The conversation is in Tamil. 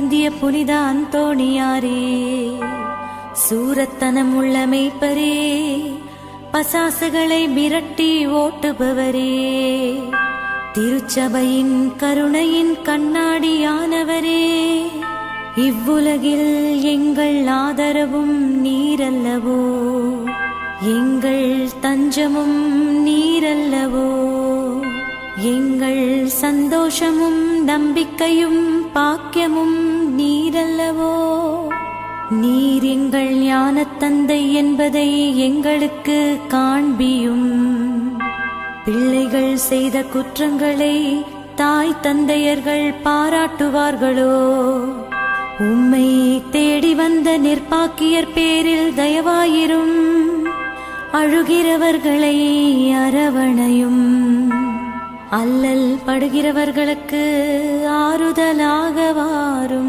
இந்திய புனித அந்தோணியாரே, சூரத்தனம் உள்ள மேய்ப்பரே, பசாசுகளை மிரட்டி ஓட்டுபவரே, திருச்சபையின் கருணையின் கண்ணாடியானவரே, இவ்வுலகில் எங்கள் ஆதரவும் நீரல்லவோ, எங்கள் தஞ்சமும் நீரல்லவோ, எங்கள் சந்தோஷமும் நம்பிக்கையும் பாக்கியமும் நீரல்லவோ. நீர் எங்கள் ஞானத் தந்தை என்பதை எங்களுக்கு காண்பியும். பிள்ளைகள் செய்த குற்றங்களை தாய் தந்தையர்கள் பாராட்டுவார்களோ? உம்மை தேடி வந்த நிர்பாக்கியர் பேரில் தயவாயிரும். அழுகிறவர்களை அரவணையும். அல்லல் படுகிறவர்களுக்கு ஆறுதலாக வாரும்.